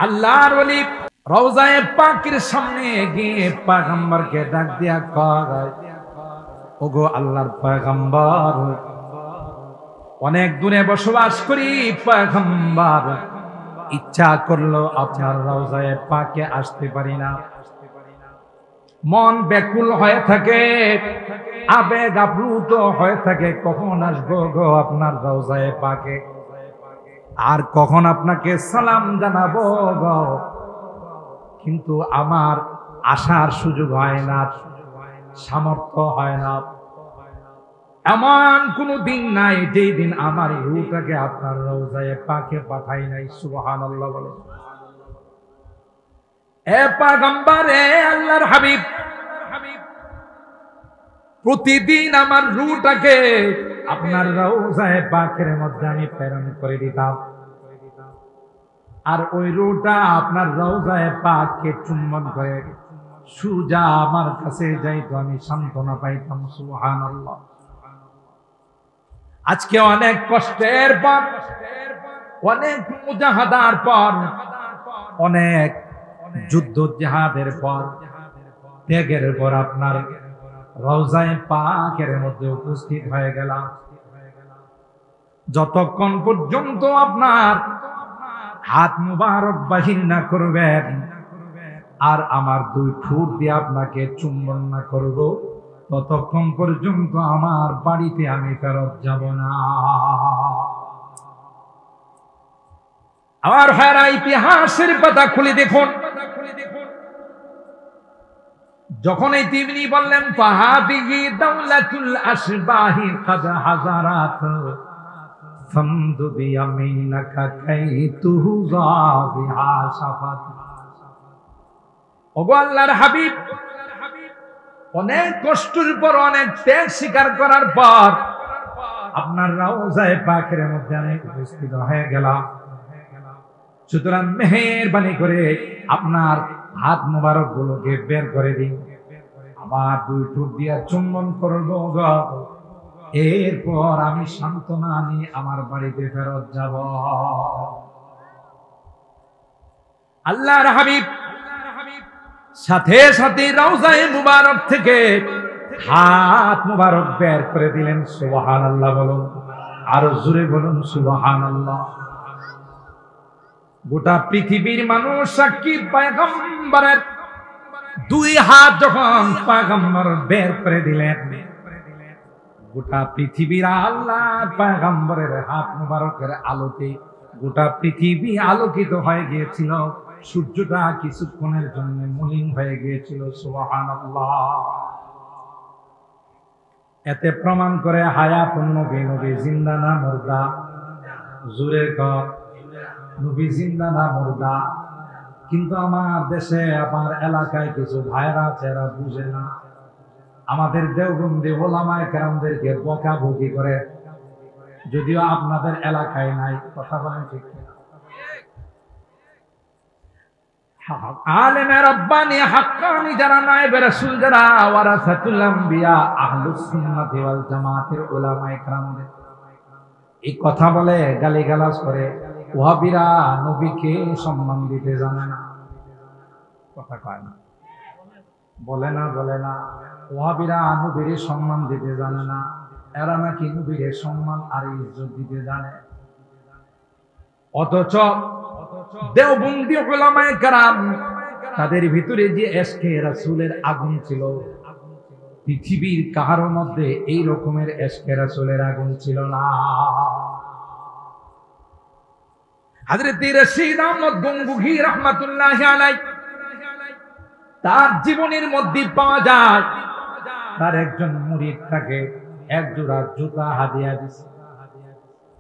আল্লাহর ওলি রওজায়ে পাকের সামনে গিয়ে পয়গম্বরকে ডাক দিয়া কয়, ওগো আল্লাহর পয়গম্বর, অনেক দূরে বসবাস করি পয়গম্বর, ইচ্ছা করলো আপনার রওজায়ে পাকে আসতে পারি না। মন ব্যাকুল হয়ে থাকে, আবেগ আপ্লুত হয়ে থাকে, কখন আসবো গো আপনার রওজায়ে পাকে, আর কখন আপনাকে সালাম জানাবো গো। কিন্তু আমার আসার সুযোগ হয় না, সামর্থ্য হয় না। এমন কোন দিন নাই যেই দিন আমার রূহটাকে আপনার রওজায়ে পাকে পাঠাই নাই। সুবহানাল্লাহ বলে। এ পয়গম্বর, এ আল্লাহর হাবিব, প্রতিদিন আমার রূহটাকে আপনার রওজায়ে পাকের মধ্যে আমি প্রেরণ করে দিতাম, আর ওই রূহটা আপনার রওজায়ে পাককে চুম্বন করে সুজা আমার কাছে যাইতো, আমি সান্ত্বনা পাইতাম। সুবহানাল্লাহ। আজকে অনেক কষ্টের পর, অনেক মুজাহাদার পর, অনেক যুদ্ধ জিহাদের পর, ত্যাগের পর আপনার রওজায়ে পাকের মধ্যে উপস্থিত হয়ে গেলাম। যতক্ষণ পর্যন্ত আপনার হাত মুবারক বাহির না করবেন আর আমার দুই ঠোঁট দিয়ে আপনাকে চুম্বন না করব, ততক্ষণ পর্যন্ত আমার বাড়িতে আমি ফেরত যাব না। আমার ভাইরা, ইতিহাসের পাতা খুলে দেখুন, যখন এই তিনি বললেন ফাহাদিহি দাওলাতুল আশবাহি কাদ হাজারাত ফামদু বিয়ামিনাকা কাইতুহা বিহা শাফাত। ওগো আল্লাহর হাবিব, অনেক কষ্টের পর, অনেক ত্যাগ স্বীকার করার পর আপনার রওজায়ে পাকের মধ্যে আমি উপস্থিত হয়ে গেলাম। সুতরাং মেহেরবানি করে আপনার হাত মোবারক গুলোকে বের করে দিন, আবার দুই ঠোঁট দিয়া চুম্বন করবো, এরপর আমি সান্ত্বনা নিয়ে আমার বাড়িতে ফেরত যাব। আল্লাহর হাবিব সাথে সাথে রওজায়ে মুবারক থেকে হাত মুবারক বের করে দিলেন। সুবহানাল্লাহ বলুন, আরো জোরে বলুন সুবহানাল্লাহ। গোটা পৃথিবীর মানুষ সাক্ষী, পয়গম্বরের দুই হাত যখন পয়গম্বর বের করে দিলেন, গোটা পৃথিবীর আল্লাহ পয়গম্বরের হাত মুবারকের আলোতে গোটা পৃথিবী আলোকিত হয়ে গিয়েছিল। সূর্যটা কিছুক্ষণের জন্য মলিন হয়ে গিয়েছিল। সুবহানাল্লাহ। এতে প্রমাণ করে হায়াতুন নবী, নবী জিন্দা না মুর্দা? জোরে কর, নবী জিন্দা না মুর্দা? কিন্তু আমার দেশে, আমার এলাকায় কিছু ভাইরা আছে, এরা বুঝে না। আমাদের দেওবন্দি ওলামায়ে কেরামদেরকে বকাবকি করে, যদিও আপনাদের এলাকায় নাই। কথা বলেন ঠিক না? আলেমে রব্বানি হাক্কানি যারা, নায়েবে রাসূল যারা, ওয়ারাসাতুল আম্বিয়া, আহলুস সুন্নাতি ওয়াল জামাতের উলামায়ে কেরামদের এই কথা বলে, গালিগালাজ করে। ওয়াহাবীরা নবীকে সম্মান দিতে জানে না। কথা কয় না, বলে না, বলে না। ওয়াহাবীরা নবীর সম্মান দিতে জানে না, এরা নাকি নবীর সম্মান আর ইজ্জত দিতে জানে। অথচ দেওবন্দি উলামায়ে কেরাম, তাদের ভিতরে যে এশকে রাসূলের আগুন ছিল, পৃথিবীর কারো মধ্যে এই রকমের এশকে রাসূলের আগুন ছিল না। হযরত রশিদ আহমদ গঙ্গুহি রাহমাতুল্লাহি আলাইহি, তার জীবনের মধ্যে পাওয়া যায়, তার একজন মুরিদ তাকে এক জোড়া জুতা হাদিয়া দিয়েছে।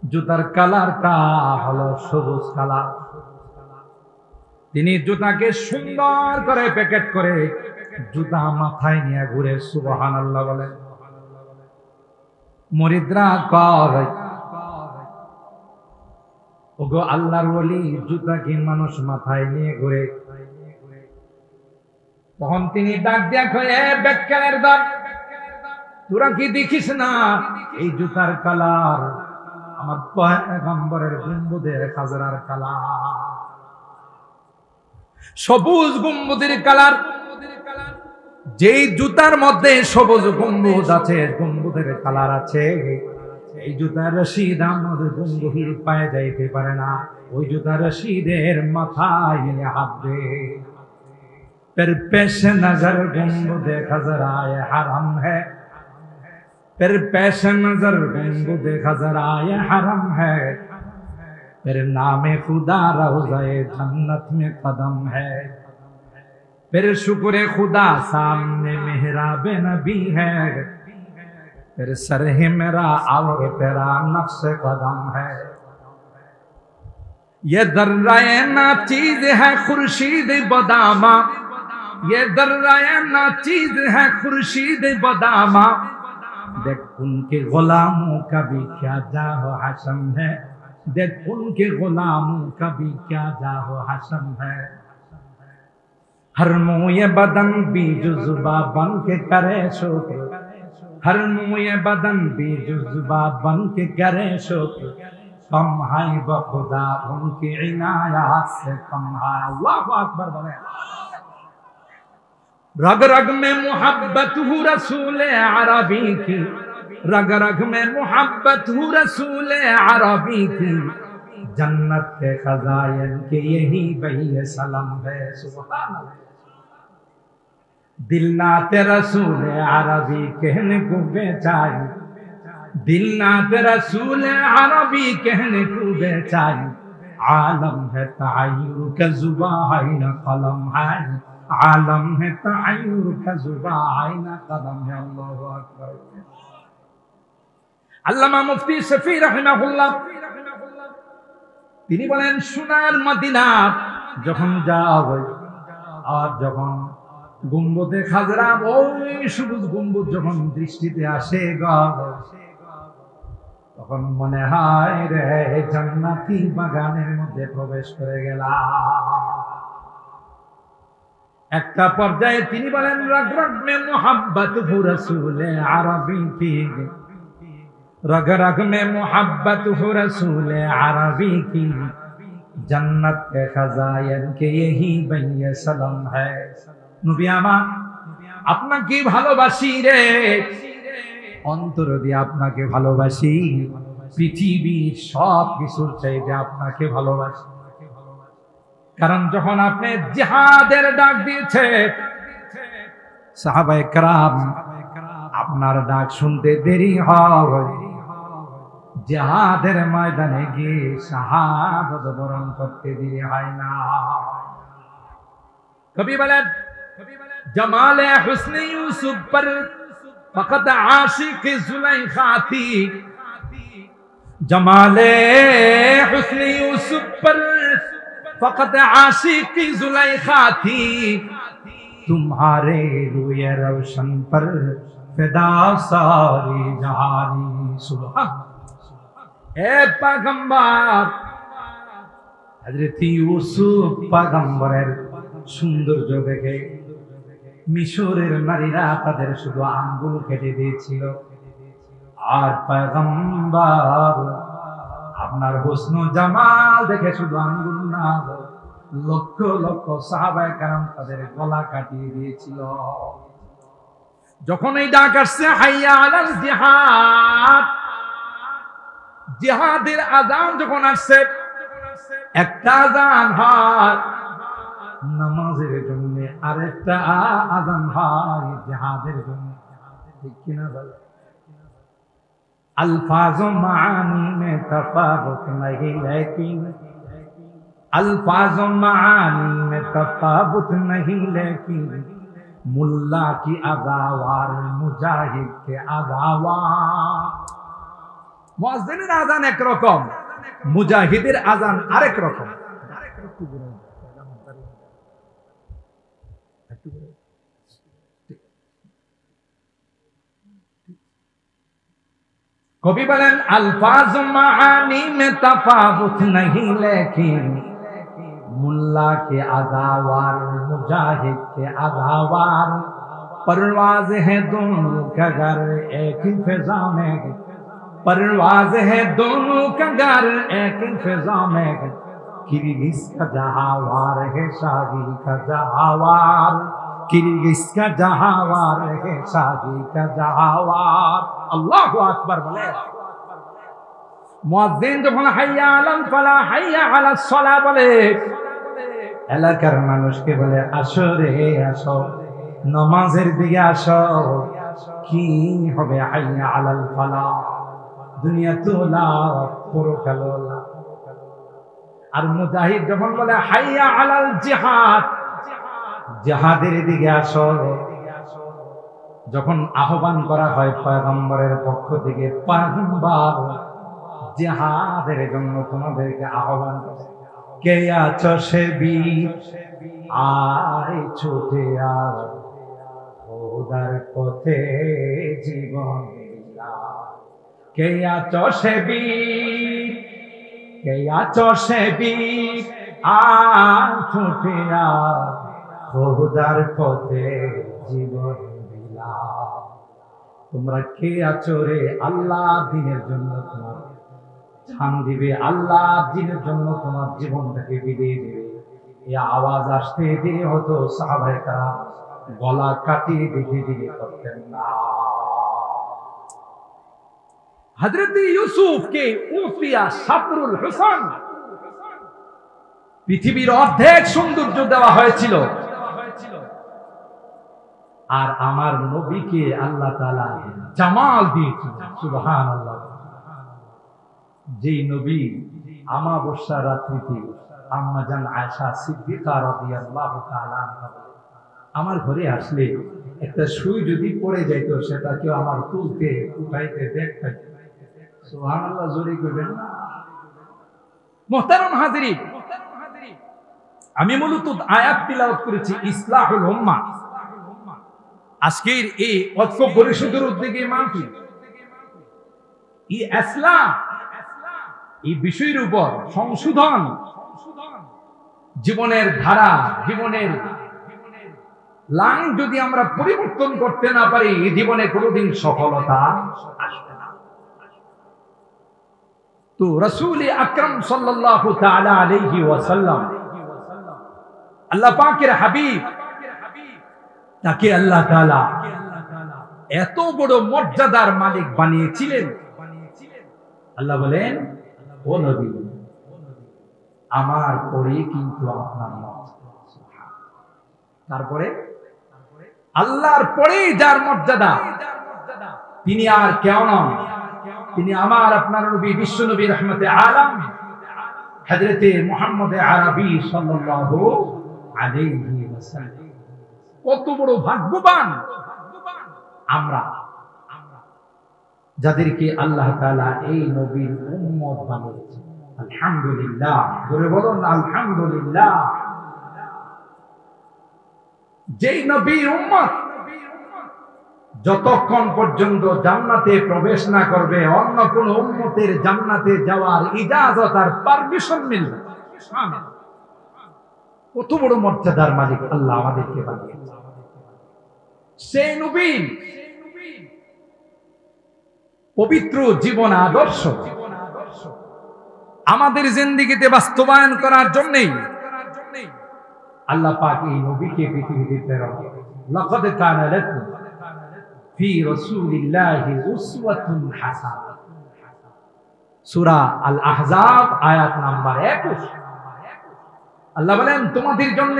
জুতার কালারটা হলো সবুজ কালার। তিনি জুতাকে সুন্দর করে প্যাকেট করে জুতা মাথায় নিয়ে ঘুরে। সুবহানাল্লাহ বলে। মুরিদরা কয়, ওগো আল্লাহর ওলি, জুতা কি মানুষ মাথায় নিয়ে ঘুরে? তখন তিনি ডাক দিয়া কয়, এ বেক্কারের দল, তোরা কি দেখিস না এই জুতার কালার আমার পয়গম্বরের গুম্বুদের খাজরার কালার? সবুজ গম্বুজের কালার, যেই জুতার মধ্যে সবুজ গম্বুজ আছে, গম্বুজের কালার আছে, এই জুতার রশিদ আমাদের গম্বুজের পায়ে যাইতে পারে না, ওই জুতার রশিদের মাথায় হাত দে। फिर पेश नजर गुंबद खजराए हरम है, फिर पेश नजर गुंबद खजराए हरम है, फिर नामे खुदा रोज़ाए जन्नत में कदम है, फिर शुक्र खुदा सामने मेहराब नबी है, फिर सर ही मेरा और तेरा नक्श कदम है। ये दर्राए ना चीज है खुर्शीद बदामा, ये दर्राए ना चीज है खुर्शीद बदामा, देख उनके गुलामों का भी क्या जाहो हशम है, देख उनके गुलामों का भी क्या जाहो हशम है। हर मुए बदन भी जुज़्बा बन के करे शुक्र, हर मुए बदन भी जुज़्बा बन के करे शुक्र, कम है बखुदा उनकी इनायत से कम है। अल्लाहु अकबर बोले। रग रग में मोहब्बत हूँ रसूल अरबी की, रग रग में मोहब्बत हूँ रसूल अरबी की, जन्नत के खजायन के यही बही सलम है। सुभान अल्लाह। दिल नाते रसूल अरबी कहने को बेचाई, दिल नाते रसूल अरबी कहने को बेचाई, आलम है तअय्युर का जुबान है न कलम है, आलम है तअय्युर का जुबान है न कलम है। अल्लाहु अकबर। আল্লামা মুফতি শফি রাহিমাহুল্লাহ তিনি বলেন, সোনার মদিনা যখন যাও আর যখন গম্বুজে খাজরা, ওই সবুজ গম্বুজ যখন দৃষ্টিতে আসে গো, তখন মনে হয় রে জান্নাতি বাগানের মধ্যে প্রবেশ করে গেলাম। একটা পর্যায়ে তিনি বলেন, রগ রগ মে মোহাব্বত হু রসুল আরবি কি, रग रग में मोहब्बत हो रसूल अरबी की, जन्नत के खजायन के यही बही सलम है। नबी আমার আপনাকে ভালোবাসি রে, অন্তর দিয়ে আপনাকে ভালোবাসি, পৃথিবীর সব কিছুর চাইতে আপনাকে ভালোবাসি। কারণ যখন আপনি জিহাদের ডাক দিয়েছে, সাহাবায়ে কেরাম আপনার ডাক শুনতে দেরি হয়, জিহাদের ময়দানে গিয়ে শাহাদাত বরণ করতে দেরি হয় না। কবি বলেন, জমালে হুসনে ইউসুফ पर फकत आशिक जुलैखा थी, जमाले हुस्ने यूसुफ पर फकत आशिक जुलैखा थी, तुम्हारे रूए रोशन पर फिदा सारी जहानी। सुभान। ए पैगंबर हजरत यूसुफ पैगंबरेर সৌন্দর্য দেখে মিশরের নারীরা তাদের শুধু আঙ্গুল কেটে দিয়েছিল, আর পয়গম্বর আপনার হুসন জামাল দেখে শুধু আঙ্গুল না, লক্ষ লক্ষ সাহাবায়ে কেরাম তাদের গলা কাটিয়ে দিয়েছিল। যখন এই ডাক আসছে হাইয়া আলাল জিহাদ, জিহাদের আযান যখন আসছে, একটা আযান হয় নামাজের জন্য, আরেকটা আযান হয় জিহাদের জন্য। ঠিক কিনা বলে? अल्फाज मानी में तफावत नहीं, लेकिन अल्फाज मानी में तफावत नहीं, लेकिन मुल्ला की अदावार मुजाहिद के अदावार। मुअज्जिনের আযান একরকম, মুজাহিদের আযান আরেক রকম। कभी बलन अल्फाज मानी में तफावत नहीं, लेकिन मुल्ला के अदावार मुजाहिद के अदावार, परवाज है दोनों का घर एक ही फिजा में, परवाज है दोनों का घर एक ही फिजा में, किर्गिज का जहावार है शाही का जहावार, किर्गिज का जहावार है शाही का जहावार। अल्लाहु আকবার বলে। মুয়াজ্জিন যখন হাইয়া আলাল ফালাহ হাইয়া আলাস সালাহ বলে, এলাকার মানুষকে বলে আসো রে আসো, নামাজের দিকে আসো। কি হবে হাইয়া আলাল ফালাহ, দুনিয়া তোলা পরকাল। আর মুজাহিদ যখন বলে হাইয়া আলাল জিহাদ, জিহাদের দিকে আসো। যখন আহ্বান করা হয় পয়গম্বরের পক্ষ থেকে, পয়গম্বর জিহাদের জন্য তোমাদেরকে আহ্বান করে, কে আছো সে বীর আয় ছুটে আয়, খোদার পথে জীবন দাও। কে আছো সে বীর, কে আছো সে বীর আয় ছুটে আয়, খোদার পথে জীবন বিলাও। তোমরা কে আছো রে আল্লাহ দ্বীনের জন্য তোমার জান দিবে, আল্লাহ দ্বীনের জন্য তোমার জীবনটাকে বিলিয়ে দিবে। এই আওয়াজ আসতে দেরি হতো, সাহাবায়ে কেরাম গলা কাটিয়ে দিতে দিতে করতেন না। হযরত ইউসুফকে উফিয়া সাতরুল হুসন, পৃথিবীর অর্ধেক সৌন্দর্য দেওয়া হয়েছিল, আর আমার নবীকে আল্লাহ তাআলা জামাল দিয়েছেন। সুবহানাল্লাহ। যেই নবী আমাবস্যা রাত্রিতে আম্মা জান আয়েশা সিদ্দিকা রাদিয়াল্লাহু তাআলা আনহা আমার ঘরে আসলে একটা সুই যদি পড়ে যাইত, সেটা কেউ আমার তুলতে উঠাইতে দেখতেন। সুবহানাল্লাহ, জোরে কইবেন না। মুহতারাম হাজিরিন, আমি মূলত আয়াত তিলাওয়াত করেছি ইসলাহুল উম্মাহ। আজকের এই ঐক্য পরিষদের উদ্যোগে মাহফিল, এই ইসলাম, এই বিষয়ের উপর সংশোধন, জীবনের ধারা, জীবনের লাইন যদি আমরা পরিবর্তন করতে না পারি, জীবনে কোনোদিন সফলতা আসবে না। তো রাসূল আকরাম সাল্লাল্লাহু তাআলা আলাইহি ওয়াসাল্লাম, আল্লাহ পাকের হাবিব, তাকে আল্লাহ তাআলা এত বড় মর্যাদার মালিক বানিয়েছিলেন। আল্লাহ বলেন, ও নবী, আমার পরে কিন্তু আপনার মর্যাদা। তারপরে আল্লাহর পরেই যার মর্যাদা, তিনি আর কেউ নন, তিনি আমার আপনার নবী, বিশ্ব নবী, রহমতে আলম, হযরতে মুহাম্মদ আরবি সাল্লাল্লাহু আলাইহি ওয়াসাল্লাম। কত বড় ভাগ্যবান আমরা, যাদেরকে আল্লাহ তাআলা এই নবীর উম্মত বানিয়েছেন। আলহামদুলিল্লাহ, বলে বলুন আলহামদুলিল্লাহ। যেই নবীর উম্মত যতক্ষণ পর্যন্ত জান্নাতে প্রবেশ না করবে, অন্য কোন উম্মতের জান্নাতে যাওয়ার ইজাজত আর পারমিশন মিলবে না। কত বড় মর্যাদার মালিক আল্লাহ আমাদেরকে বানিয়েছেন। সেই নবী পবিত্র জীবন আদর্শ আমাদের জিন্দেগিতে বাস্তবায়ন করার জন্য আল্লাহ পাক এই নবীকে পৃথিবীতে প্রেরণ করেছেন। লাকাদ কানা লাকুম ফি রাসূলিল্লাহি উসওয়াতুন হাসানাহ। সূরা আল আহজাব আয়াত নাম্বার 21। আল্লাহ বলেন, তোমাদের জন্য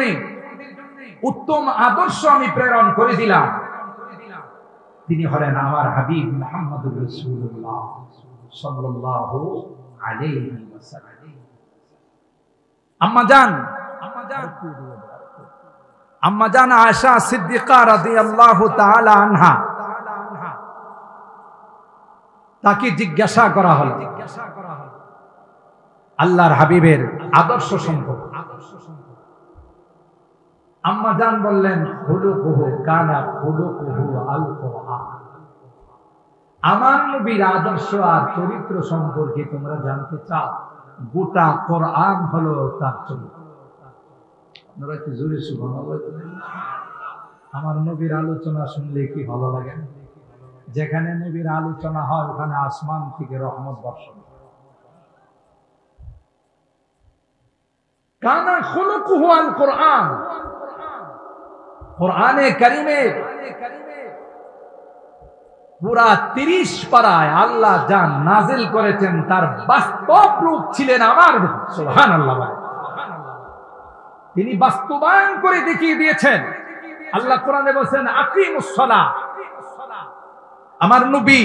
উত্তম আদর্শ আমি প্রেরণ করে দিলাম। তিনি হলেন আমার হাবিব মুহাম্মদুর রাসূলুল্লাহ সাল্লাল্লাহু আলাইহি ওয়াসাল্লাম। আম্মা জান আয়েশা সিদ্দিকা রাদিয়াল্লাহু তাআলা আনহা, তাকে জিজ্ঞাসা করা হলো আল্লাহর হাবিবের আদর্শ সম্পর্কে। আম্মা জান বললেন, খুলুকুহু কানা খুলুকুহু আল কুরআন। আমার নবীর আদর্শ আর চরিত্র সম্পর্কে তোমরা জানতে চাও, গোটা কোরআন হলো তার চরিত্র। আপনারা কি জোরে সুবহানাল্লাহ? আমার নবীর আলোচনা শুনলে কি ভালো লাগে? যেখানে নবীর আলোচনা হয় ওখানে আসমান থেকে রহমত বর্ষণ। কানা খুলুকুহু আল কোরআন। কোরআনে কারিমে পুরা 30 পারায় আল্লাহ যা নাজিল করেছেন তার বাস্তব রূপ ছিলেন আমার সুবহানাল্লাহ। তিনি বাস্তবায়ন করে দেখিয়ে দিয়েছেন। আল্লাহ কোরআনে বলেন আকিমুস সালাহ। আমার নবী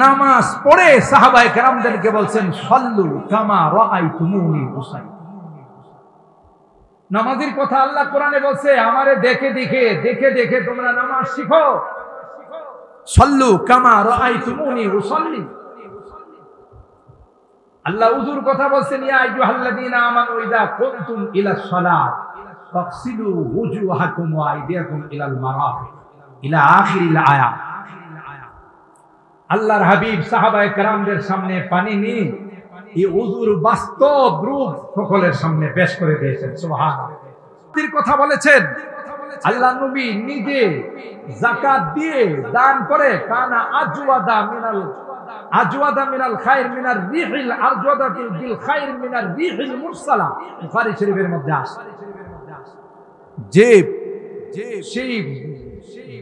নামাজ পড়ে সাহাবায়ে কেরামদেরকে বলছেন সাল্লু কামা রাআইতুমুনি উসাল্লি। নামাজের কথা আল্লাহ কোরআনে বলছে আমারে দেখে দেখে তোমরা নামাজ শিখো। সাল্লু কামা রাআইতুমুনি উসাল্লি। আল্লাহ উযুর কথা বলছেন ইয়া আইয়ুহাল্লাযীনা আমানু ইযা কুনতুম ইলাস সালাত ফাগসিলু ওয়ুজুহাকুম ওয়া আইদিয়াকুম ইলাল মারাফিক ইলা আখিরিল আয়াত। আল্লাহর হাবিব সাহাবায়ে কেরামদের সামনে পানি নিয়ে এই ওযুর বাস্তব রূপ সকলের সামনে পেশ করে দিয়েছেন। সুবহানাল্লাহ। কথা বলেছেন আল্লাহ নবী নিজে যাকাত দিয়ে দান করে কানা আজওয়াদা মিনাল খায়র মিনার রিহিল আরজাদা বিল খায়র মিনার রিহিল মুরসালা। বুখারী শরীফের মধ্যে আছে যে সেই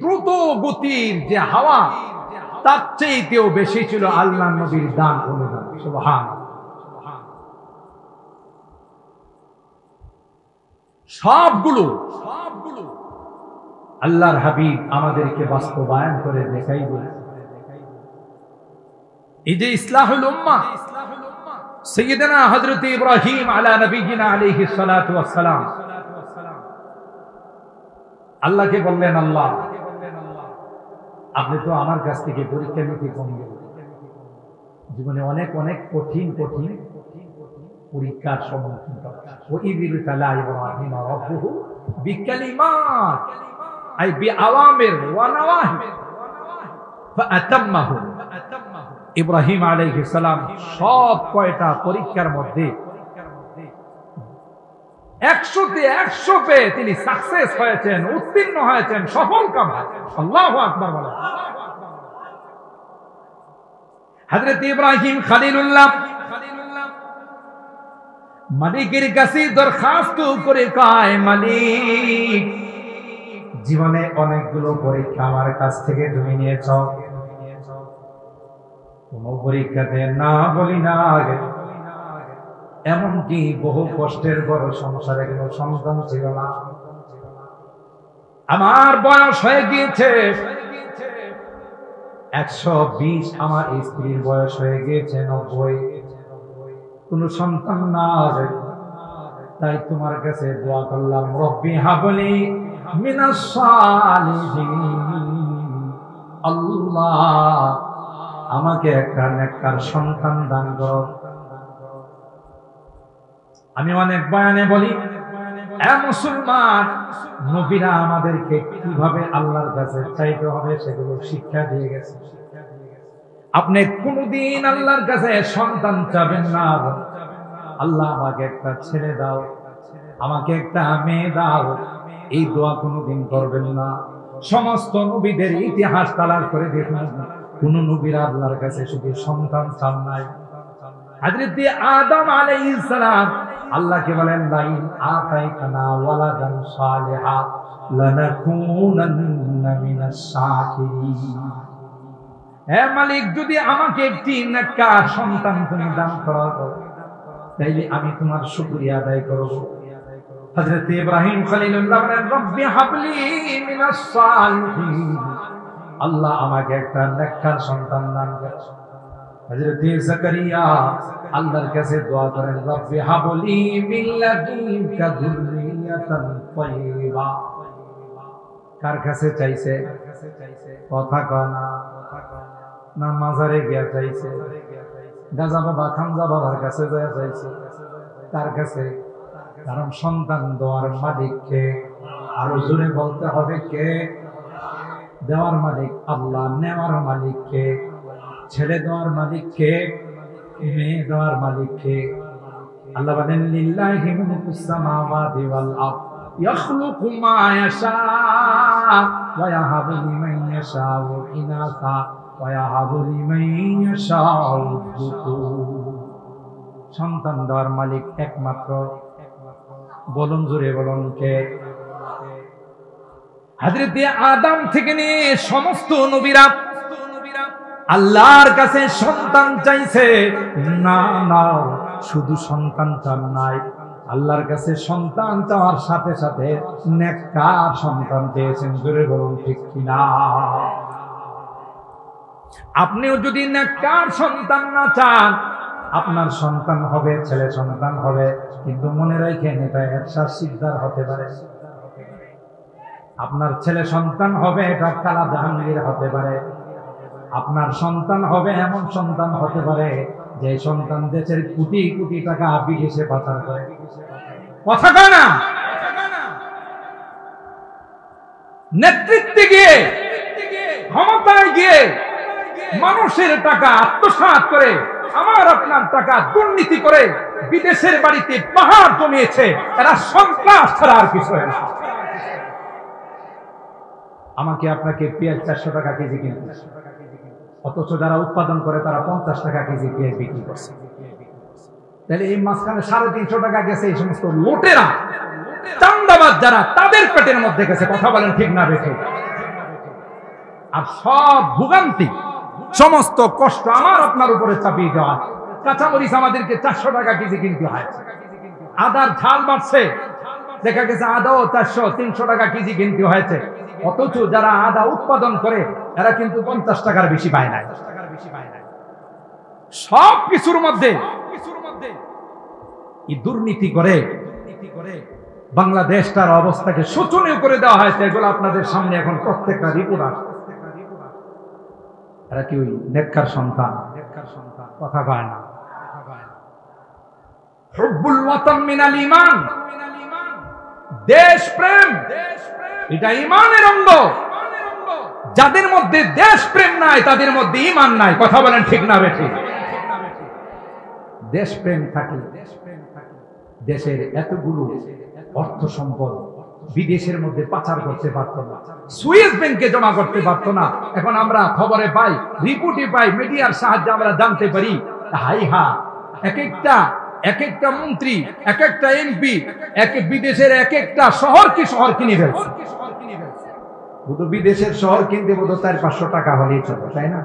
দ্রুত গতির যে হাওয়া তার চেয়েও বেশি ছিল আল্লাহ নবীর দান অনুদান। সুবহানাল্লাহ। সবগুলো আল্লাহর হাবিব আমাদেরকে বাস্তবায়ন করে দেখাই দিলেন। এই যে ইসলাহুল উম্মাহ সাইয়্যিদানা হযরত ইব্রাহিম আলা নবিয়িনা আলাইহিস সালাতু ওয়াস সালাম আল্লাহকে বললেন আল্লাহ আপনি তো আমার কাছ থেকে পরীক্ষা নিতে কম গেলেন। জীবনে অনেক অনেক কঠিন পরীক্ষার সম্মুখীন ওয়াইযিবতালা ইব্রাহিম রাব্বুহু বিকালিমাত আই বিআওয়ামির ওয়া নাওয়াহি ফাআতাম্মাহু। ইব্রাহিম আলাইহিস সালাম সব কয়টা পরীক্ষার মধ্যে 100তে 100 পেয়ে তিনি সাকসেস হয়েছেন, উত্তীর্ণ হয়েছেন, সফল কাম হয়েছেন। আল্লাহু আকবার বলেন। হযরত ইব্রাহিম খলিলুল্লাহ মালিকের কাছে দরখাস্ত করে কয় মালিক জীবনে অনেকগুলো পরীক্ষা আমার কাছ থেকে তুমি নিয়েছ, কোন পরীক্ষাতে না বলি না আগে, এমনকি বহু কষ্টের বড় সংসারে কোনো সন্তান ছিল না, আমার বয়স হয়ে গিয়েছে 120, আমার স্ত্রীর বয়স হয়ে গিয়েছে 90, কোন সন্তান না, তাই তোমার কাছে দোয়া করলাম রব্বি হাবলি মিনাস সালিহিন, আল্লাহ আমাকে একটা নেককার সন্তান দান করো। আমি অনেক বয়ানে বলি এ মুসলমান, নবীরা আমাদেরকে কিভাবে আল্লাহর কাছে চাইতে হবে সেগুলো শিক্ষা দিয়ে গেছে। আপনি কোনদিন আল্লাহর কাছে সন্তান চাবেন না, আল্লাহ আমাকে একটা ছেলে দাও, আমাকে একটা মেয়ে দাও, এই দোয়া কোনদিন করবেন না। সমস্ত নবীদের ইতিহাস তালাশ করে দেখুন, কোন নবীরা আল্লাহর কাছে শুধু সন্তান চান নাই। হযরত আদম আলাইহিস সালাম আল্লাহকে বলেন লাইন আতাইতানা ওয়ালাদান সালিহা লানাকুনান্না মিনাস শাকিরিন, হে মালিক যদি আমাকে একটি নেককার সন্তান তুমি দান করো তাইলে আমি তোমার শুকরিয়া আদায় করব। হযরত ইব্রাহিম খলিলুল্লাহ বলেন রব্বি হাবলি মিনাস সালিহিন, আল্লাহ আমাকে একটা নেককার সন্তান দান করো। হযরত জাকারিয়া আল্লাহর কাছে দোয়া করেন রব্বি হাবলি মিন লাদুনকা যুররিয়াতান তাইয়্যিবা। কার কাছে চাইছে? কথা কয় না মাজারে গিয়া চাইছে, গাজা বাবা খানজা বাবার কাছে যায় চাইছে। কার কাছে? কারণ সন্তান দেওয়ার মালিককে, আরো জোরে বলতে হবে কে? দেওয়ার মালিক আল্লাহ, নেওয়ার মালিক কে? ছেলে দেওয়ার মালিক কে? মেয়ে দেওয়ার মালিক কে? আল্লাহ বলেন লিল্লাহি মুলকুস সামাওয়াতি ওয়াল আরদ ইয়াখলুকু মা ইয়াশা ওয়া ইয়াহাবু লিমান ইয়াশাউ ইনাসা ওয়া ইয়াহাবু লিমান ইয়াশাউ যুকুর। সন্তান দেওয়ার মালিক একমাত্র বলুন জোরে বলুন কে? হযরত আদম থেকে নিয়ে সমস্ত নবীরা আল্লাহর কাছে সন্তান চাইছে। না না, শুধু সন্তান চান নাই, আল্লাহর কাছে সন্তান চাওয়ার সাথে সাথে নেককার সন্তান চেয়েছেন। জোরে বলুন ঠিক কিনা? আপনিও যদি নেককার সন্তান না চান, আপনার সন্তান হবে, ছেলে সন্তান হবে, কিন্তু মনে রাখেন এটা এরশাদ সিকদার হতে পারে। আপনার ছেলে সন্তান হবে এটা কালা জাহাঙ্গীর হতে পারে। আপনার সন্তান হবে এমন সন্তান হতে পারে যে সন্তান দেশের কোটি কোটি টাকা বিদেশে পাচার করে। কথা কয় না? নেতৃত্বে গিয়ে, ক্ষমতায় গিয়ে মানুষের টাকা আত্মসাৎ করে, আমার আপনার টাকা দুর্নীতি করে বিদেশের বাড়িতে পাহাড় জমিয়েছে। এরা সন্ত্রাস ছাড়া আর কিছু না। আমাকে আপনাকে পেঁয়াজ 400 টাকা কেজি কিনতে, অথচ যারা উৎপাদন করে তারা 50 টাকা কেজি পেঁয়াজ বিক্রি করছে। তাহলে এই মাঝখানে 350 টাকা গেছে এই সমস্ত লোটেরা, চান্দাবাজ যারা, তাদের পেটের মধ্যে গেছে। কথা বলেন ঠিক না বেঠে? আর সব ভোগান্তি, সমস্ত কষ্ট আমার আপনার উপরে চাপিয়ে দেওয়া। কাঁচামরিচ আমাদেরকে 400 টাকা কেজি কিনতে হয়। আদার ঝাল বাড়ছে, দেখা গেছে আদাও 400-300 টাকা কেজি কিনতে হয়েছে। অথচ যারা আদা উৎপাদন করে এরা কিন্তু 50 টাকার বেশি পায় না। সব কিছুর মধ্যে দুর্নীতি করে বাংলাদেশটার অবস্থাকে শোচনীয় করে দেওয়া হয়েছে। এগুলো আপনাদের সামনে এখন প্রত্যেকটা রিপোর্ট আসছে। এরা কি ওই নেককার সন্তান? কথা কয় না। হুব্বুল ওয়াতান মিনাল ঈমান, দেশ প্রেম এটা ঈমানের অঙ্গ। যাদের মধ্যে দেশ প্রেম নাই তাদের মধ্যে ঈমান নাই। কথা বলেন ঠিক না বেঠিক? দেশ প্রেম থাকে, দেশের এতগুলো অর্থ সম্পদ বিদেশের মধ্যে পাচার করতে পারতো না, সুইস ব্যাংকে জমা করতে পারতো না। এখন আমরা খবরে পাই, রিপোর্টে পাই, মিডিয়ার সাহায্যে আমরা জানতে পারি, হাই হা এক একটা মন্ত্রী, এক একটা এমপি, বিদেশের এক একটা শহর কিনে ফেলছে। শুধু বিদেশের শহর কিনতে বোধ 400-500 টাকা হলেই চলে, তাই না?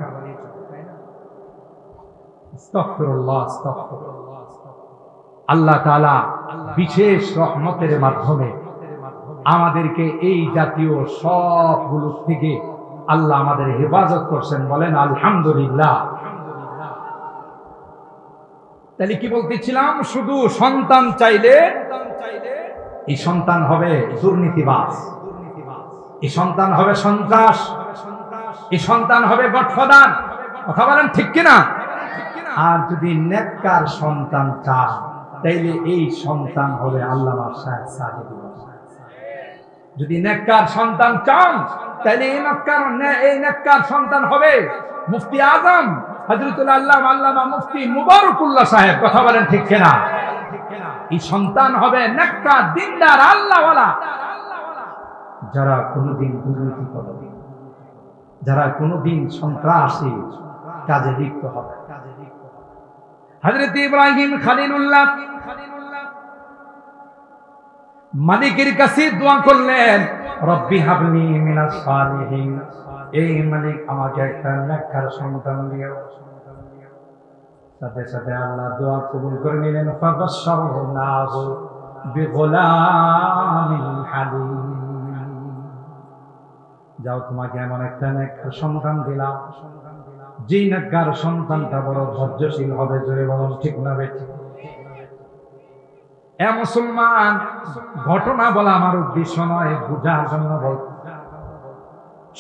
আস্তাগফিরুল্লাহ, আস্তাগফিরুল্লাহ। আল্লাহ তাআলা বিশেষ রহমতের মাধ্যমে আমাদেরকে এই জাতীয় সবগুলো থেকে আল্লাহ আমাদের হেফাজত করছেন। বলেন আলহামদুলিল্লাহ। তাহলে কি বলতেছিলাম? শুধু সন্তান চাইলে এই সন্তান হবে দুর্নীতিবাজ, এই সন্তান হবে সন্ত্রাস, এই সন্তান হবে গডফাদার। কথা বলেন ঠিক কিনা? আর যদি নেককার সন্তান চান তাইলে এই সন্তান হবে আল্লামা শাহেদ সাজিদ। যদি নেককার সন্তান চান তাইলে এই নেককার সন্তান হবে মুফতি আজম হযরতুল আল্লামা মুফতি মুবারকুল্লাহ সাহেব। কথা বলেন ঠিক কিনা? এই সন্তান হবে নেককার, দিনদার, আল্লাহওয়ালা, যারা কোনোদিন দুর্নীতি করবে, যারা কোনোদিন সন্ত্রাসী কাজে লিপ্ত হবে। হযরত ইব্রাহিম খলিলুল্লাহ মালিকের কাছে দোয়া করলেন, রব্বি হাবলি মিনাস সালিহিন, এই মালিক আমাকে একটা নেককার সন্তান দিও। সাথে সাথে আল্লাহ দোয়া কবুল করে নিলেন। ফাবাশশারনাহু বিগুলামিন হালিম, যাও তোমাকে এমন একটা নেককার সন্তান দিলাম, যেই নেককার সন্তানটা বড় ধৈর্যশীল হবে। জোরে বলুন ঠিক না বেঠিক? এ মুসলমান, ঘটনা বলা আমার উদ্দেশ্য নয়, বুঝার জন্য বল।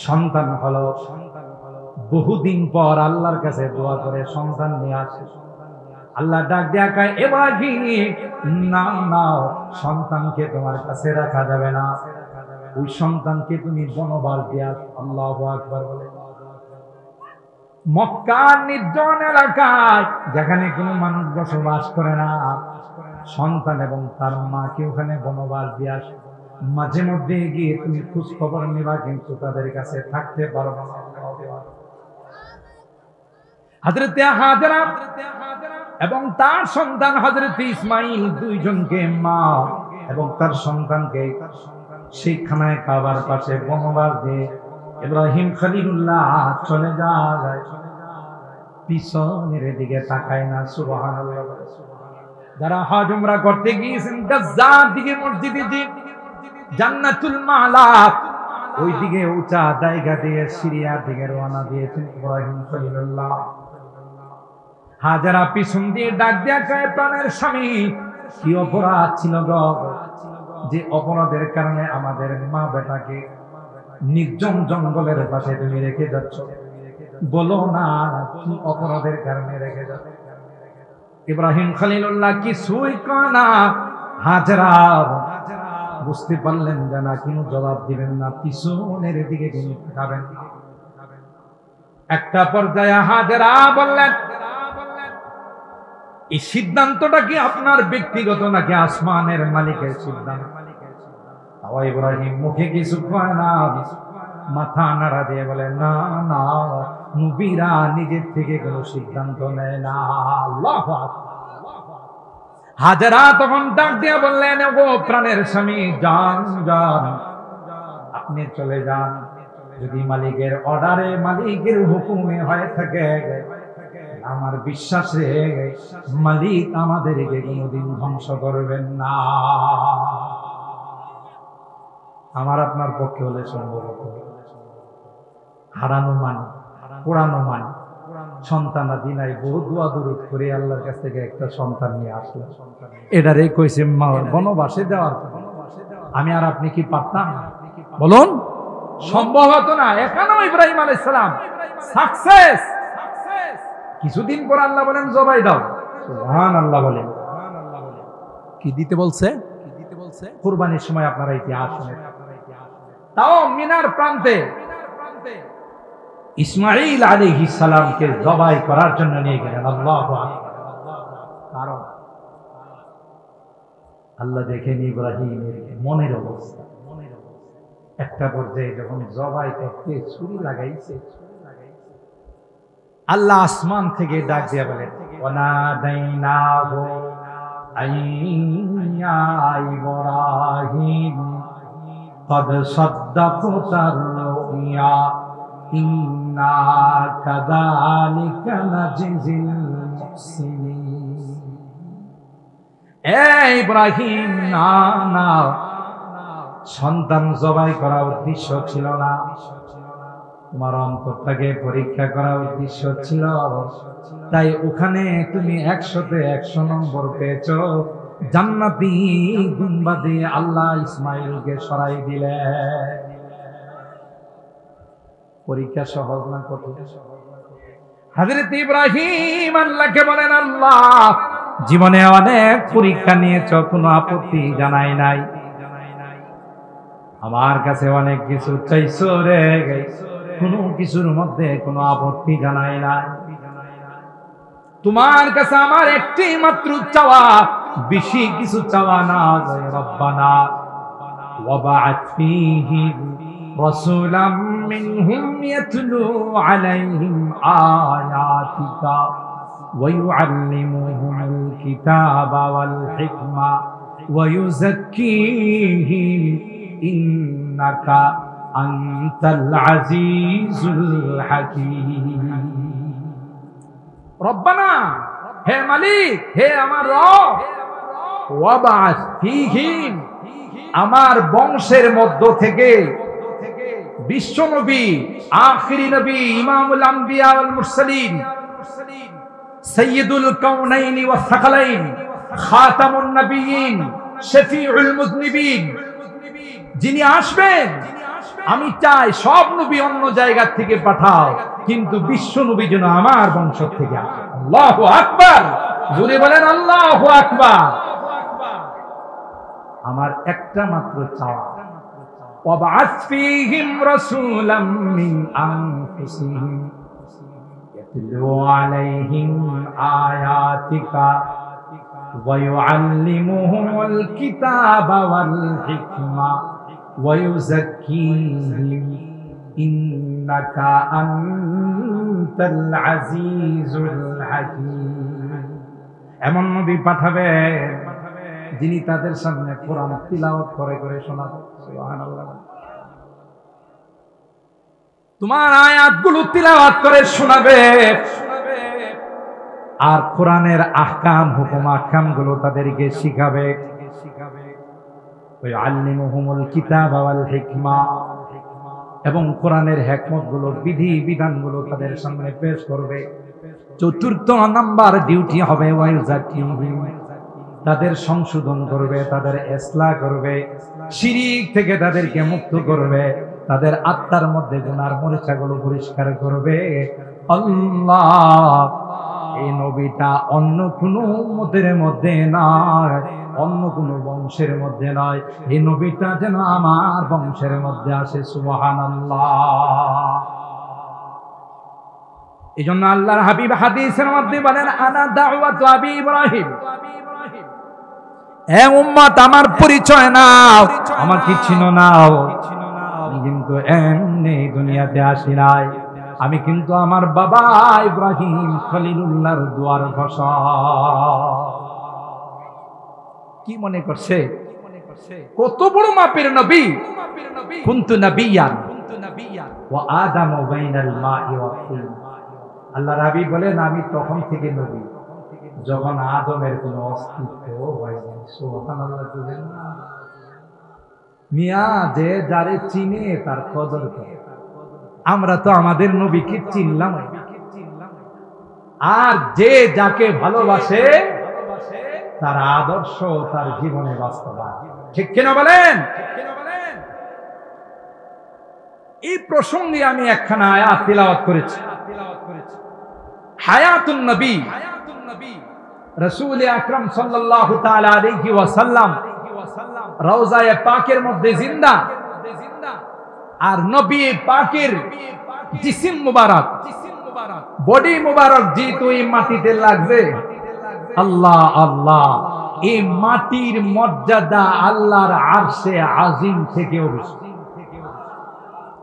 সন্তান হলো বহুদিন পর আল্লাহর কাছে দোয়া করে সন্তান নিয়ে আসে। আল্লাহ ডাক দেয়া কয়, ইব্রাহিম না না, সন্তানকে তোমার কাছে রাখা যাবে না, ওই সন্তানকে তুমি বনবাস দিয়া। আল্লাহু আকবার বলে। মক্কার নির্জন এলাকায় যেখানে কোনো মানুষ বসবাস করে না, সন্তান এবং তার মাকে ওখানে বনবাস দিয়া মাঝে মধ্যে গিয়ে তুমি খোঁজ খবর নিবা, কিন্তু তাদের কাছে থাকতে পারবে না। হযরত হাজেরা এবং তার সন্তান হযরত ইসমাঈল দুইজনকে মা এবং তার সন্তানকে সেই খানায় কাবার পাশে বনবাস দিয়ে ইব্রাহিম খলিলুল্লাহ চলে যায়, পিছনের দিকে তাকায় না। সুবহানাল্লাহ। যারা হজ উমরা করতে গিয়েছেন গাজ্জার দিকে মসজিদে যে জান্নাতুল মালা ওই দিকে উঁচা জায়গা দিয়ে সিরিয়ার দিকে রওনা দিয়েছেন ইব্রাহিম খলিলুল্লাহ। হাজারা পিছন দিয়ে ডাক দিয়া কয়, প্রাণের স্বামী, কি অপরাধ ছিল গো, যে অপরাধের কারণে আমাদের মা বেটাকে নির্জন জঙ্গলের পাশে তুমি রেখে যাচ্ছ? বলো না, কি অপরাধের কারণে রেখে যাচ্ছ? ইব্রাহিম খলিলুল্লাহ কিছুই কয় না। হাজারা বুঝতে পারলেন যে না, কোনো জবাব দিবেন না, পিছনের দিকে তিনি তাকাবেন। একটা পর্যায়ে হাজারা বললেন, এই সিদ্ধান্তটা কি আপনার ব্যক্তিগত নাকি আসমানের মালিকের সিদ্ধান্ত? ইব্রাহিম মুখে কিছু কয় না, মাথা নাড়া দিয়ে বলে, না না, নবীরা নিজের থেকে কোনো সিদ্ধান্ত নেয় না। আল্লাহু আকবার। হাজারা তখন ডাক দিয়ে বললেন, ওগো প্রাণের স্বামী, যান যান, আপনি চলে যান। যদি মালিকের অর্ডারে, মালিকের হুকুমে হয়ে থাকে, আমার বিশ্বাস রে মালিক আমাদেরকে কোনোদিন ধ্বংস করবেন না। আমার আপনার পক্ষে হলে সম্ভবত হারানো মানে, পোড়ানো মানে, সন্তানাদি নাই, বহু দোয়া দরুদ করে আল্লাহর কাছ থেকে একটা সন্তান নিয়ে আসলো, এটারে কইছে বনবাসে দেওয়ার। আমি আর আপনি কি পারতাম? বলুন, সম্ভব হতো না। এখানেও ইব্রাহিম আলাইহিস সালাম সাকসেস। কিছুদিন পর আল্লাহ বলেন, জবাই দাও। সুবহানাল্লাহ বলেন। কি দিতে বলছে? কুরবানির সময় আপনারা ইতিহাস শুনেন। তাও মিনার প্রান্তে ইসমাঈল আলাইহিস সালামকে জবাই করার জন্য নিয়ে গেলেন। আল্লাহু আকবার। কারণ আল্লাহ দেখেন ইব্রাহিমের মনের অবস্থা। একটা পর্যায়ে যখন জবাই করতে ছুরি লাগাইছে, আল্লাহ আসমান থেকে ডাক দিয়া বলেন, ওয়ানাদাইনাহু আইয়া ইব্রাহিম কদ সাদ্দাকতার রুয়া ইন্না কাযালিকা নাজিজিল মুহসিনিন। এই ইব্রাহিম, না না, সন্তান জবাই করা উদ্দেশ্য ছিল না, তোমার অন্তরটাকে পরীক্ষা করার উদ্দেশ্য ছিল। তাই ওখানে তুমি 100তে 100 নম্বর পেয়েছ। জান্নাতি গুম্বাদে আল্লাহ ইসমাইলকে সরাই দিলে। পরীক্ষা সহজ না কঠিন? হযরত ইব্রাহিম আল্লাহকে বলেন, আল্লাহ, জীবনে অনেক পরীক্ষা নিয়েছ, কোনো আপত্তি জানাই নাই। আমার কাছে অনেক কিছু চাইছো রে, কোনো কিছুর মধ্যে কোনো আপত্তি জানাই নাই। তোমার কাছে আমার একটি মাত্র চাওয়া, বেশি কিছু চাওয়া না। রব্বানা ওয়াবা'আথ ফীহিম রাসূলাম মিনহুম ইয়াতলু আলাইহিম আয়াতিকা ওয়া ইউআল্লিমুহুমুল কিতাবা ওয়াল হিকমা ওয়া ইউযাক্কিহিম ইন্নাকা আনতাল আজিজুল হাকীম। রব্বানা, হে মালিক, হে আমার রব, ওয়াবা'আথ ফীহিম, আমার বংশের মধ্য থেকে বিশ্ব নবী, আখিরি নবী, ইমামুল আম্বিয়া ওয়াল মুরসালিন, সাইয়্যিদুল কাউনাইন ওয়াস সাকালাইন, খাতামুন নবিয়্যিন, শফিউল মুযনিবিন, যিনি আসবেন, আমি চাই সব নবী অন্য জায়গা থেকে পাঠাও, কিন্তু বিশ্ব নবী যেন আমার বংশ থেকে আসে। আল্লাহু আকবার। জোরে বলেন আল্লাহু আকবার। আমার একটা মাত্র চাওয়া, ওয়াবা'আথ ফীহিম রাসূলাম মিন আনফুসিহিম ইয়াতলু আলাইহিম আয়াতিকা ওয়া ইউআল্লিমুহুমুল কিতাবা ওয়াল হিকমা ওয়া ইউযাক্কিহিম ইন্নাকা আনতাল আজিজুল হাকীম। এমন নবী পাঠাবে যিনি তাদের সামনে কোরআন তিলাওয়াত করে করে শোনাবেন। সুবহানাল্লাহ। তোমার আয়াতগুলো তিলাওয়াত করে শোনাবে, আর কোরআনের আহকাম হুকুম আহকাম গুলো তাদেরকে শিখাবে। ওই আল্লিমুহুমুল কিতাব ওয়াল হিকমা, এবং কোরআনের হিকমত গুলো বিধি বিধান গুলো তাদের সামনে পেশ করবে। চতুর্থ নাম্বার ডিউটি হবে ওয়াইজাকিহিম, তাদের সংশোধন করবে, তাদের ইসলাহ করবে, শিরিক থেকে তাদেরকে মুক্ত করবে, তাদের আত্মার মধ্যে গুনার মরিচাগুলো পরিষ্কার করবে। আল্লাহ, এই নবীটা অন্য কোন উম্মতের মধ্যে নয়, অন্য কোন বংশের মধ্যে নয়, এই নবীটা যেন আমার বংশের মধ্যে আসে। সুবহানাল্লাহ। এই জন্য আল্লাহর হাবিব হাদিসের মধ্যে বলেন, আনা দাওয়াতু আবি ইব্রাহিম, হে উম্মত আমার পরিচয় নাও, আমার কি চিনো নাও, আমি কিন্তু এমনি দুনিয়াতে আসি নাই, আমি কিন্তু আমার বাবা ইব্রাহিম খলিলুল্লাহর দুয়ার ঘষা। কি মনে করছে কত বড় মাপের নবী? কুনতু নাবিয়ান ওয়া আদামু বাইনাল মাই ওয়া তিন। আল্লাহর হাবিব বলেন, আমি তখন থেকে নবী যখন আদমের কোনো অস্তিত্ব হয়নি। সুবহানাল্লাহ। মিয়া, যে যারে চিনে তার কদর করে। আমরা তো আমাদের নবীকে চিনলাম, আর যে যাকে ভালোবাসে তার আদর্শ তার জীবনে বাস্তবায়ন। ঠিক কিনা বলেন? এই প্রসঙ্গে আমি একখানা আয়াত তিলাওয়াত করেছি, হায়াতুন নবী। রাসূল আকরাম সাল্লাল্লাহু তাআলা আলাইহি ওয়াসাল্লাম রওজায়ে পাকের মধ্যে জিন্দা, আর নবী পাকের জিসিম মুবারক, বডি মুবারক যেহেতু এই মাটিতে লাগবে, আল্লাহ আল্লাহ, এই মাটির মর্যাদা আল্লাহর আরশে আজিম থেকেও বেশি।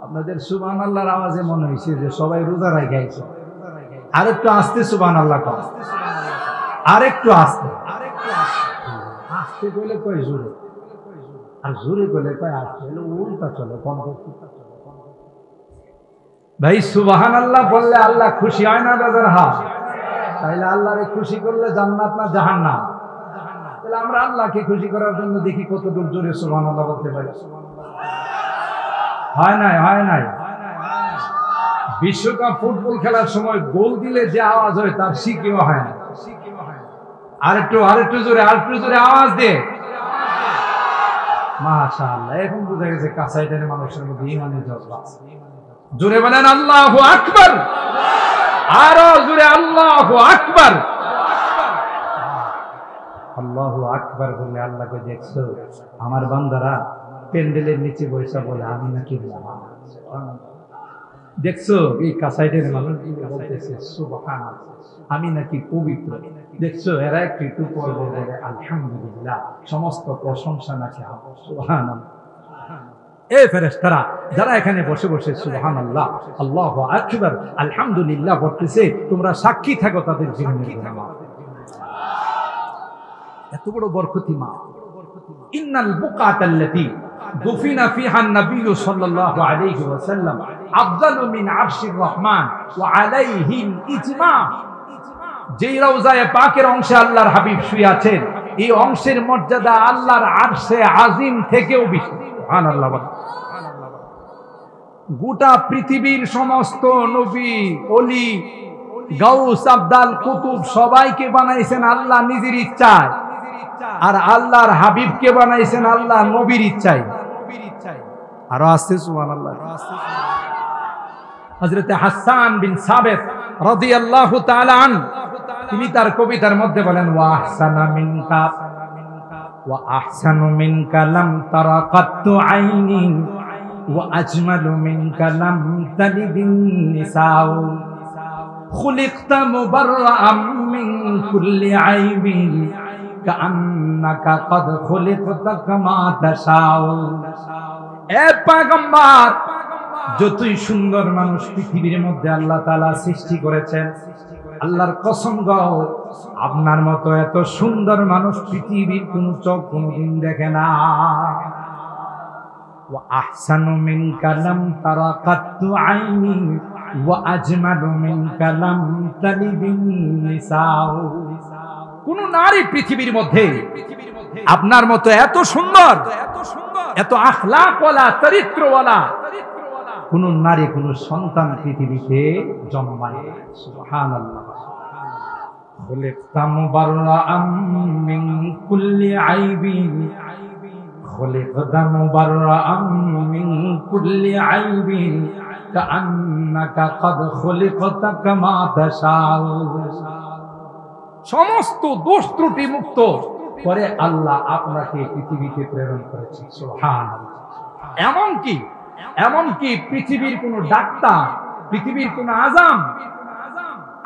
আপনাদের সুবহানাল্লাহর আওয়াজে মনে হয়েছে যে সবাই রোজা রাখাইছে। আরেকটু আস্তে সুবহানাল্লাহ কর, আরেকটু আস্তে। আস্তে কইলে কয় জোরে, আর জোরে কইলে কয় আস্তে, উল্টা চলে। ভাই সুবহানাল্লাহ বললে আল্লাহ খুশি হয় না বাজার? হ্যাঁ। তাইলে আল্লাহরে খুশি করলে জান্নাত না জাহান্নাম? তাহলে আমরা আল্লাহকে খুশি করার জন্য দেখি কতটুকু জোরে সুবহানাল্লাহ বলতে পারি। হয় নাই? হয় নাই? বিশ্বকাপ ফুটবল খেলার সময় গোল দিলে যে আওয়াজ হয় তার শিকেও হয় না। আরেকটু আরেকটু জোরে, আরেকটু জোরে আওয়াজ দে। মাশাআল্লাহ, এখন বোঝা গেছে কাছাইটার মানুষের মধ্যে ঈমানের জজবা আছে। জোরে বলেন আল্লাহু আকবার, আরো জোরে আল্লাহু আকবার। আল্লাহু আকবার বললে আল্লাহকে দেখছো আমার বান্দারা প্যান্ডেলের নিচে বসে বলে আমি নাকি দেখছো এই কাছাইটের মানুষ বলতেছে সুবহানাল্লাহ, আমি নাকি পবিত্র। দেখছো এরা একটু পর বলে আলহামদুলিল্লাহ, সমস্ত প্রশংসা নাকি সুবহানাল্লাহ। এ ফেরেশতারা যারা এখানে বসে বসে সুবহানাল্লাহ, আল্লাহু আকবার, আলহামদুলিল্লাহ বলতেছে, তোমরা সাক্ষী থাকো তাদের জীবনের গুনাহ। এত বড় বরকতি মা। ইন্নাল বুকাতাল্লাতী দুফিনা ফিহা নবী সাল্লাল্লাহু আলাইহি ওয়াসাল্লাম আফদালু মিন আরশির রহমান ওয়া আলাইহিল ইজমা। যেই রওজায়ে পাকের অংশে আল্লাহর হাবিব শুয়ে আছেন, এই অংশের মর্যাদা আল্লাহর আরশে আজিম থেকেও বেশি। সুবহানাল্লাহ। গোটা পৃথিবীর সমস্ত নবী, ওলি, গাউস, আবদাল, কুতুব সবাইকে বানাইছেন আল্লাহ নিজের ইচ্ছায়, আর আল্লাহর হাবিবকে বানাইছেন আল্লাহ নবীর ইচ্ছায়। আরো আসছে সুবহানাল্লাহ। হযরত হাসান বিন সাবিত রাদিয়াল্লাহু তাআলা আনহু তিনি তার কবিতার মধ্যে বলেন, ওয়া আহসানা মিনকা ওয়া আহসানু মিনকা লাম তারা কাত্তু আইনি ওয়া আজমালু মিনকা লাম তালিদিন নিসাউ খুলিকতা মুবাররাআম মিন কুল্লি আইবিন কাআন্নাকা কদ খুলিকতা কামা তাশাউ। এ পয়গম্বর, যতই সুন্দর মানুষ পৃথিবীর মধ্যে আল্লাহ তাআলা সৃষ্টি করেছেন, আল্লাহর কসম গো, আপনার মতো এত সুন্দর মানুষ পৃথিবীর কোন চোখ কোনদিন দেখে না। ওয়া আহসানু মিনকা লাম তারা কাত্তু আইনি ওয়া আজমালু মিনকা লাম তালিদিন নিসাউ। কোন নারী পৃথিবীর মধ্যে আপনার মতো এত সুন্দর, এত আখলাকওয়ালা, চরিত্রওয়ালা কোন নারী, কোন সন্তান পৃথিবীতে জন্মায় না। সুবহানাল্লাহ। খুলিকতা মুবাররাআম মিন কুল্লি আইবিন, খুলিকতা মুবাররাআম মিন কুল্লি আইবিন কাআন্নাকা ক্বাদ খুলিকতা কামা তাশাউ। সমস্ত দোষ ত্রুটি মুক্ত করে আল্লাহ আপনাকে পৃথিবীতে প্রেরণ করেছেন। সুবহানাল্লাহ। এমনকি পৃথিবীর কোন ডাক্তার, পৃথিবীর কোন আযাম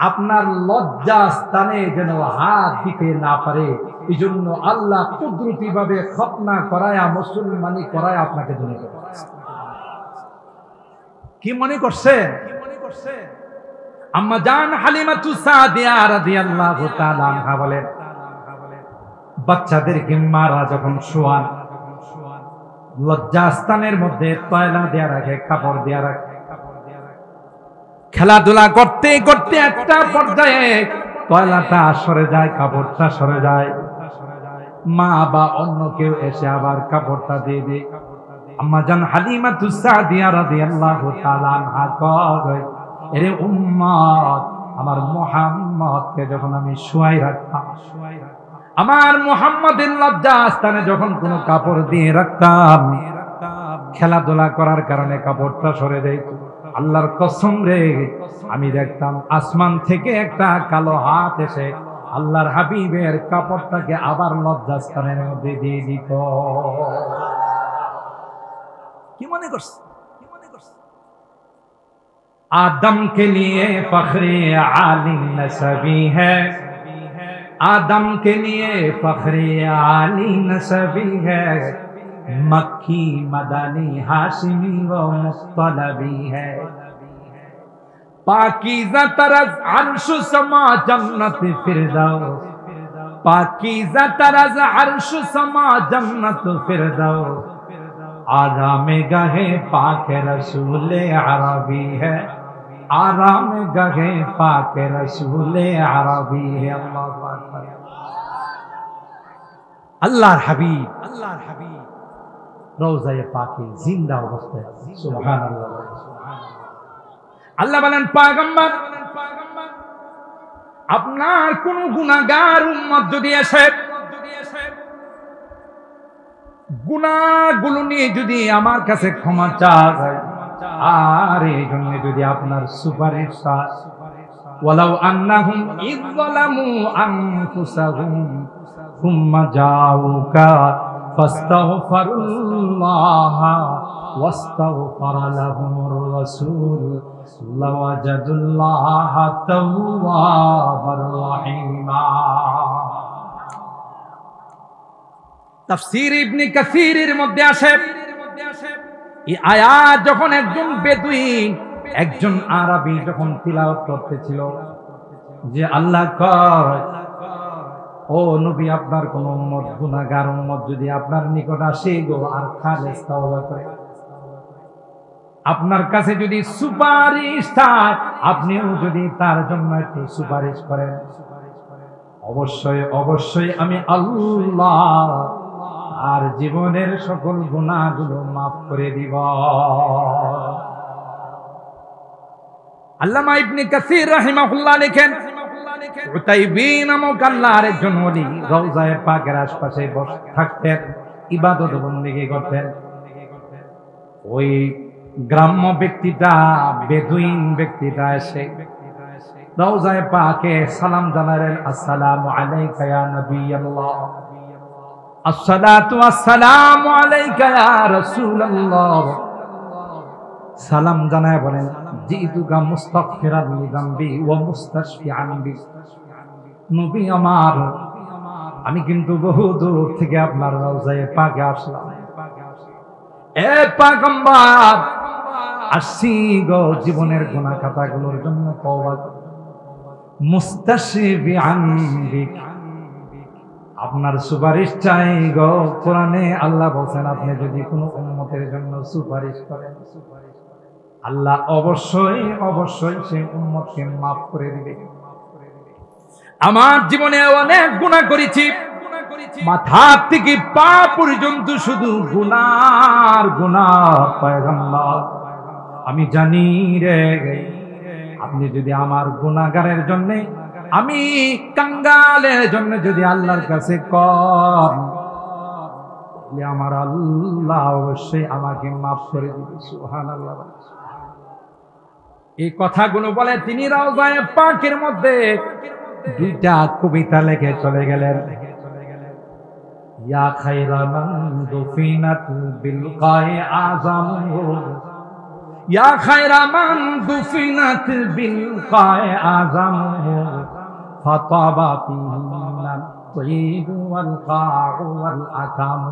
আপনার লজ্জা স্থানে যেন হাত দিতে না পারে, এই জন্য আল্লাহ কুদরতি ভাবে খতনা করায়া, মুসলমানি করায়া আপনাকে দুনিয়া করেছেন। কি মনে করছেন? আম্মা জান হালিমাতু সাদিয়া রাদিয়াল্লাহু তাআলা আনহা বলেন, বাচ্চাদেরকে মারা যখন শোয়ান, লজ্জাস্থানের মধ্যে তয়লা দেয়া রাখে, কাপড় দেয়া রাখে। খেলাধুলা করতে করতে একটা পর্যায়ে তয়লাটা সরে যায়, কাপড়টা সরে যায়। মা বা অন্য কেউ এসে আবার কাপড়টা দিয়ে দেয়। আম্মা জান হালিমাতু সাদিয়া রাদিয়াল্লাহু তাআলা আনহা কয়, এরে উম্মত, আমার মুহাম্মদকে যখন আমি শুয়াই রাখতাম, আমার মুহাম্মাদের লজ্জা স্থানে যখন কোনো কাপড় দিয়ে রাখতাম, খেলাধুলা করার কারণে কাপড়টা সরে যেত। আল্লাহর কসম রে, আমি দেখতাম আসমান থেকে একটা কালো হাত এসে আল্লাহর হাবিবের কাপড়টাকে আবার লজ্জা স্থানের মধ্যে দিয়ে দিত। কি মনে করছে? आदम के लिए फख्रे आली नसबी है, आदम के लिए फख्रे आली नसबी है, मक्खी मदनी हाशिमी व मुत्तलबी है। पाकीज़ा तरज़ अर्श समा जन्नत फिरदौस, पाकीज़ा तरज़ अर्श समा जन्नत फिरदौस, आराम गहे पाक रसूल अरबी है, आराम गहे पाक रसूल अरबी है। अल्लाहर हबीब রওজায়ে পাকে জিন্দা অবস্থায়। সুবহানাল্লাহ। আল্লাহ বলেন, পয়গম্বর, আপনার কোন গুনাহগার উম্মত যদি আসে, গুনাহগুলো নিয়ে যদি আমার কাছে ক্ষমা চায়, আর এই জন্য যদি আপনার সুপারিশ চায়, ওয়ালাউ আন্নাহুম ইযলামু আনফুসাহুম সুম্মা জাউকা ফাস্তাগফিরুল্লাহ ওয়াস্তাগফারা লাহুমুর রাসূল লাওয়াজাদুল্লাহ তাওয়াবার রহিমা। তাফসীর ইবনে কাসীরের মধ্যে আসে, এই আয়াত যখন একজন বেদুইন, একজন আরবি যখন তিলাওয়াত করতেছিল, যে আল্লাহ কয়, ও নবী, আপনার কোন উম্মত গুনাহগার উম্মত যদি আপনার নিকট আসে গো আর খালেস তাওবা করে, আপনার কাছে যদি সুপারিশ চায়, আপনিও যদি তার জন্য একটু সুপারিশ করেন, অবশ্যই অবশ্যই আমি আল্লাহ আর জীবনের সকল গুনাহগুলো মাফ করে দিব। আল্লামা ইবনে কাসীর রাহিমাহুল্লাহ লিখেন, উতাইবী নামক আল্লাহর একজন ওলি রওজায়ে পাকের আশপাশে বসে থাকতেন, ইবাদত বন্দেগী করতেন। ওই গ্রাম্য ব্যক্তিটা, বেদুইন ব্যক্তিটা এসে রওজায়ে পাকে সালাম জানালেন, আসসালামু আলাইকা ইয়া নবিয়াল্লাহ, আসসালাতু ওয়াসসালামু আলাইকা ইয়া রাসূলুল্লাহ। সালাম জানায় বলেন, জিতুকা মুস্তাগফিরান লিযামবি ওয়া মুস্তাশফিআন বি, নবী আমার, আমি কিন্তু বহু দূর থেকে আপনার রওজায়ে পাকে আসলাম। এ পয়গম্বর, আসছি গো জীবনের গুনাহ খাতাগুলোর জন্য তওবা। মুস্তাশফিআন বিক, আপনার সুপারিশ চাই গো। কোরআনে আল্লাহ বলেন আপনি যদি কোনো উম্মতের জন্য সুপারিশ করেন, আল্লাহ অবশ্যই অবশ্যই সেই উম্মতকে মাফ করে দিবে। আমার জীবনে অনেক গুনাহ করেছি, মাথা থেকে পা পর্যন্ত শুধু গুনার গুনাহ। পয়গম্বর আমি জানি রে, আপনি যদি আমার গুনাহগারের জন্য, আমি কাঙ্গালের জন্য যদি আল্লাহর কাছে কন, আমার আল্লাহ অবশ্যই আমাকে মাফ করে দিবে। সুবহানাল্লাহ। এই কথাগুলো বলে তিনি রওজায়ে পাকের মধ্যে দুইটা কবিতা লিখে চলে গেলেন। ইয়া খায়রা মান দুফিনাত বিল কায়ে আযম, ইয়া খায়রা মান দুফিনাত বিল কায়ে আযম, ফাতাবা ফিহিন্না তয়িব ওয়াল কাউ ওয়াল আকাম,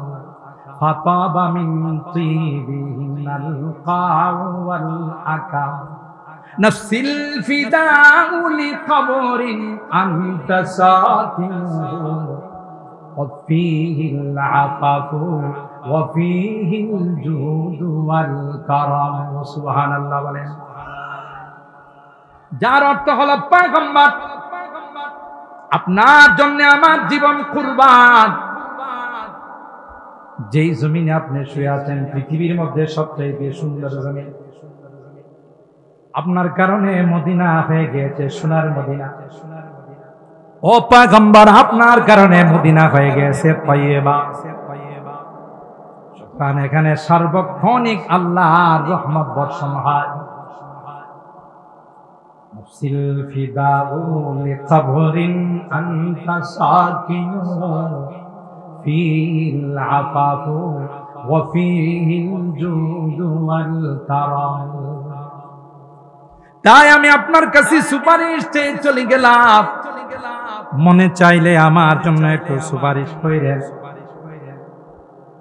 ফাতাবা মিন তিবিহিন্নাল কাউ ওয়াল আকাম, নফসিল ফিদাউ লিকবরিন আনতা সাকিনুহু, ওয়াফিহিল আফাফু ওয়াফিহিল জুদু ওয়াল কারাম। সুবহানাল্লাহ বলেন। যার অর্থ হলো পয়গম্বর আপনার জন্য আমার জীবন কুরবান। যেই জমিনে আপনি শুয়ে আছেন পৃথিবীর মধ্যে সবচেয়ে সুন্দর জমিন, আপনার কারণে মদিনা হয়ে গিয়েছে সোনার মদিনা। ও পয়গম্বর আপনার কারণে মদিনা হয়ে গেছে তয়্যিবা। কারণ এখানে সার্বক্ষণিক আল্লাহর রহমত বর্ষণ হয়। মুফসিল ফিদাউ লিকবরিন আনতা সাকিনুহু, ফিল আফাফু ওয়া ফিহিল জুদু ওয়াল কারাম। তাই আমি আপনার কাছে সুপারিশ চেয়ে চলে গেলাম, মনে চাইলে আমার জন্য একটু সুপারিশ করেন।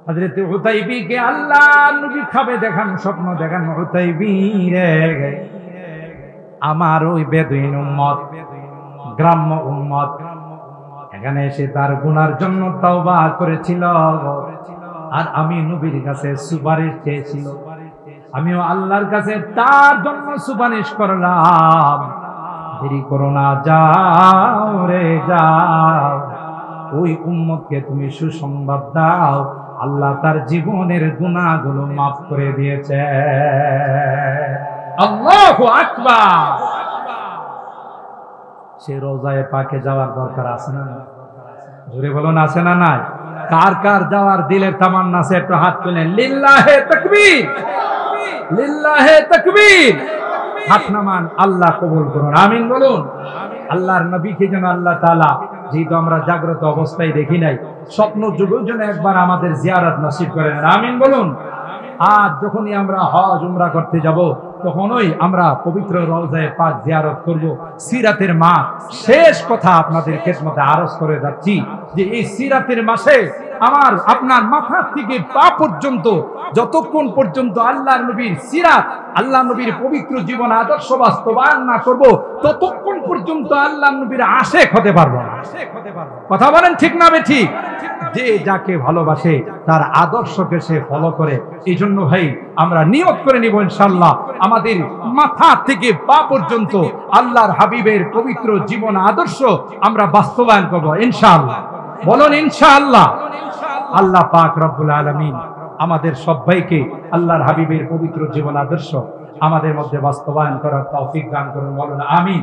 হযরত হুতাইবীকে আল্লাহ নবী খাবে দেখান, স্বপ্ন দেখান। হুতাইবী রে, আমার ওই বেদুইন উম্মত, গ্রাম্য উম্মত এখানে এসে তার গুনার জন্য তওবা করেছিল, আর আমি নবীর কাছে সুপারিশ চেয়েছিল। আমিও আল্লাহর কাছে তার জন্য সুপারিশ করলাম। দেরি করো না, যাও রে যাও, ওই উম্মতকে তুমি সুসংবাদ দাও, আল্লাহ তার জীবনের গুনাহগুলো মাফ করে দিয়েছে। আল্লাহু আকবার। সে রওজায়ে পাকে যাওয়ার দরকার আছে না? জোরে বলুন আছে না নাই? কার কার যাওয়ার দিলের তামান্না আছে একটু হাত তুলেন। লিল্লাহে তাকবীর, লিল্লাহে তাকবীর। হাত নামান, আল্লাহ কবুল করুন, আমিন বলুন। আল্লাহর নবীকে যেন আল্লাহ তাআলা, যেহেতু আমরা জাগ্রত অবস্থায় দেখি নাই, স্বপ্ন যুগের জন্য একবার আমাদের জিয়ারত নসিব করেন, আমিন বলুন। আর যখনই আমরা হজ উমরা করতে যাব, তখনই আমরা পবিত্র রওজায়ে পাক জিয়ারত করব। সিরাতের মা শেষ কথা আপনাদের খেদমতে আরজ করে যাচ্ছি যে এই সিরাতের মাসে আমার আপনার মাথা থেকে পা পর্যন্ত যতক্ষণ পর্যন্ত আল্লাহর নবীর সিরাত, আল্লাহ নবীর পবিত্র জীবন আদর্শ বাস্তবায়ন না করব, ততক্ষণ পর্যন্ত আল্লাহ নবীর আশেক হতে পারবো না। কথা বলেন ঠিক না বেঠিক? যে যাকে ভালোবাসে তার আদর্শকে সে ফলো করে। এই জন্য ভাই আমরা নিয়ত করে নিব ইনশাআল্লাহ আমাদের মাথা থেকে পা পর্যন্ত আল্লাহর হাবিবের পবিত্র জীবন আদর্শ আমরা বাস্তবায়ন করব ইনশাআল্লাহ। বলুন ইনশাআল্লাহ। আল্লাহ পাক রব্বুল আলামিন আমাদের সবাইকে আল্লাহর হাবিবের পবিত্র জীবন আদর্শ আমাদের মধ্যে বাস্তবায়ন করার তৌফিক দান করুন। বলুন আমিন।